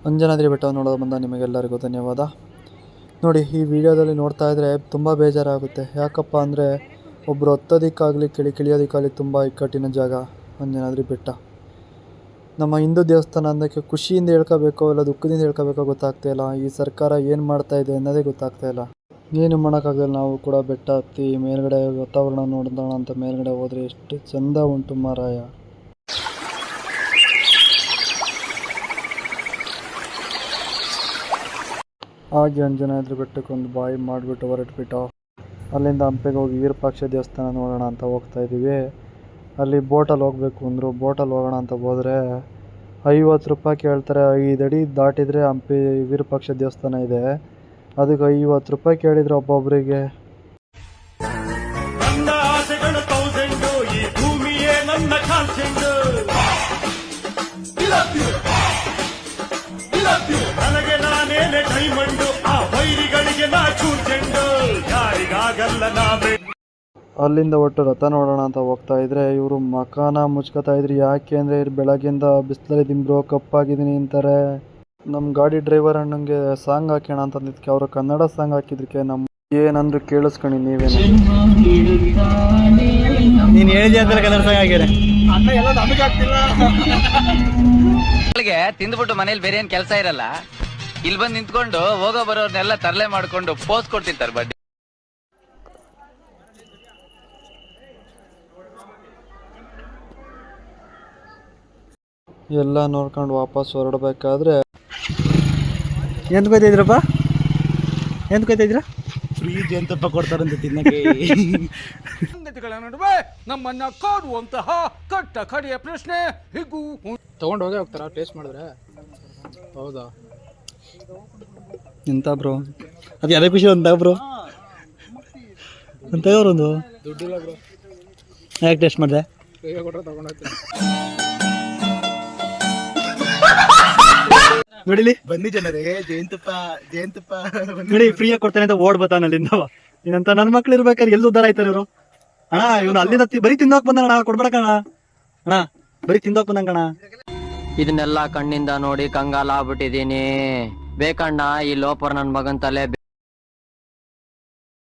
ಅಂಜನಾದ್ರಿ ಬೆಟ್ಟ ನೋಡೋದು ಬಂದ ನಿಮಗೆಲ್ಲರಿಗೂ ಧನ್ಯವಾದ. ನೋಡಿ, ಈ ವಿಡಿಯೋದಲ್ಲಿ ನೋಡ್ತಾ ಇದ್ರೆ ತುಂಬ ಬೇಜಾರಾಗುತ್ತೆ. ಯಾಕಪ್ಪ ಅಂದರೆ ಒಬ್ಬರು ಹತ್ತೋದಕ್ಕಾಗಲಿ ಕಿಳಿಯೋದಕ್ಕಾಗಲಿ ತುಂಬ ಇಕ್ಕಟ್ಟಿನ ಜಾಗ ಅಂಜನಾದ್ರಿ ಬೆಟ್ಟ. ನಮ್ಮ ಹಿಂದೂ ದೇವಸ್ಥಾನ ಅಂದಕ್ಕೆ ಖುಷಿಯಿಂದ ಹೇಳ್ಕೋಬೇಕೋ ಇಲ್ಲ ದುಃಖದಿಂದ ಹೇಳ್ಕೋಬೇಕೋ ಗೊತ್ತಾಗ್ತಾ ಇಲ್ಲ. ಈ ಸರ್ಕಾರ ಏನು ಮಾಡ್ತಾ ಇದೆ ಅನ್ನೋದೇ ಗೊತ್ತಾಗ್ತಾ ಇಲ್ಲ. ಏನು ಮಾಡೋಕ್ಕಾಗಲ್ಲ. ನಾವು ಕೂಡ ಬೆಟ್ಟ ಹತ್ತಿ ಮೇಲ್ಗಡೆ ವಾತಾವರಣ ನೋಡೋಣ ಅಂತ ಮೇಲ್ಗಡೆ ಹೋದರೆ ಎಷ್ಟು ಚಂದ ಉಂಟು ಮಾರಾಯ. ಹಾಗೆ ಅಂಜನಾದ್ರಿ ಬೆಟ್ಟಕ್ಕೆ ಒಂದು ಬಾಯಿ ಮಾಡಿಬಿಟ್ಟು ಹೊರಟ್ಬಿಟ್ಟು ಅಲ್ಲಿಂದ ಹಂಪೆಗೆ ಹೋಗಿ ವಿರೂಪಾಕ್ಷ ದೇವಸ್ಥಾನ ನೋಡೋಣ ಅಂತ ಹೋಗ್ತಾ ಇದ್ದೀವಿ. ಅಲ್ಲಿ ಬೋಟಲ್ಲಿ ಹೋಗಬೇಕು ಅಂದರು. ಬೋಟಲ್ಲಿ ಹೋಗೋಣ ಅಂತ ಹೋದರೆ 50 ರೂಪಾಯಿ ಕೇಳ್ತಾರೆ. 5 ಅಡಿ ದಾಟಿದರೆ ಹಂಪಿ ವಿರೂಪಾಕ್ಷ ದೇವಸ್ಥಾನ ಇದೆ. ಅದಕ್ಕೆ 50 ರೂಪಾಯಿ ಕೇಳಿದ್ರು ಒಬ್ಬೊಬ್ಬರಿಗೆ. ಅಲ್ಲಿಂದ ಒಟ್ಟು ರಥ ನೋಡೋಣ ಅಂತ ಹೋಗ್ತಾ ಇದ್ರೆ ಇವರು ಮಕಾನ ಮುಚ್ಕೋತಾ ಇದ್ರು. ಯಾಕೆ ಅಂದರೆ ಇವ್ರು ಬೆಳಗ್ಗೆಯಿಂದ ಬಿಸಿಲಲ್ಲಿ ದಿಂಬ್ರೋ ಕಪ್ಪಾಗಿದ್ದೀನಿ ಅಂತಾರೆ. ನಮ್ಮ ಗಾಡಿ ಡ್ರೈವರ್ ಅಣ್ಣಂಗೆ ಸಾಂಗ್ ಹಾಕೋಣ ಅಂತಂದಿದ್ದಕ್ಕೆ ಅವರು ಕನ್ನಡ ಸಾಂಗ್ ಹಾಕಿದ್ದಕ್ಕೆ ನಮ್ಮ ಏನಂದ್ರು ಕೇಳಿಸ್ಕೊಂಡು ನೀವೇನು ನೀನು ಹೇಳಿದೆ ಅಂದ್ರೆ ಕನ್ನಡ ಸಾಂಗ್ ಹಾಕಿದ್ರೆ ತಿಂದ್ಬಿಟ್ಟು ಮನೇಲಿ ಬೇರೆ ಏನ್ ಕೆಲಸ ಇರಲ್ಲ. ಇಲ್ಲಿ ಬಂದು ನಿಂತ್ಕೊಂಡು ಹೋಗೋ ಬರೋರ್ನೆಲ್ಲ ತರಲೆ ಮಾಡ್ಕೊಂಡು ಪೋಸ್ ಕೊಡ್ತಿರ್ತಾರೆ ಬಡ್ಡಿ. ಎಲ್ಲ ನೋಡ್ಕೊಂಡು ವಾಪಸ್ ಹೊರಡಬೇಕಾದ್ರೆ ಎಂತ ಕೊಯ್ತಿದ್ರಪ್ಪ? ಎಂತ ಕೊಯ್ತಿದ್ರ? ಫ್ರೀಜ್ ಎಂತಪ್ಪ ಕೊಡ್ತಾರಂತ ತಿನ್ನಕ್ಕೆ. ನಡುವೆ ನಮ್ಮನ್ನ ಕಾಡುವಂತಹ ಕಟ್ಟ ಕಡೆಯ ಪ್ರಶ್ನೆ ಹೀಗೂ ತಗೊಂಡು ಹೋಗೇ ಹೋಗ್ತಾರ ಟೇಸ್ಟ್ ಮಾಡಿದ್ರೆ. ಹೌದಾ? ಎಂತ ಬ್ರೋ ಅದು ಯಾವ್ದೇ ಖುಷಿ ಅಂತ ಬ್ರೋ ಅಂತ ಒಂದು ದುಡ್ಡಿಲ್ಲ ಬ್ರೋ. ಯಾಕೆ ಟೇಸ್ಟ್ ಮಾಡಿದೆ? ಕೊಟ್ಟರೆ ತಗೊಂಡೋಗ್ತೀನಿ. ನೋಡಿಲಿ ಬನ್ನಿ ಜನರೇ, ಜಯಂತಪ್ಪ ನೋಡಿ ಫ್ರೀಯಾಗಿ ಕೊಡ್ತಾನೆ ಅಂತ ಓಡ್ ಬರ್ತಾನೆ ಅಲ್ಲಿಂದ. ಏನಂತ ನನ್ನ ಮಕ್ಳು ಇರ್ಬೇಕಾದ್ರೆ ಎಲ್ಲಿ ಉದ್ದಾರ ಆಯ್ತಾರೆ ಇವರು. ಅಣ್ಣ ಇವನು ಅಲ್ಲಿಂದ ಬರೀ ತಿಂದೋಕ್ ಬಂದಣ್ಣ, ಕೊಡ್ಬೇಡ ಕಣ ಅಣ್ಣ, ಬರೀ ತಿಂದೋಕ್ ಬಂದಂಗ ಕಣ. ಇದನ್ನೆಲ್ಲ ಕಣ್ಣಿಂದ ನೋಡಿ ಕಂಗಾಲ ಆಗ್ಬಿಟ್ಟಿದೀನಿ. ಬೇಕಣ್ಣ ಈ ಲೋಪರ್ ನನ್ ಮಗನ್ ತಲೆ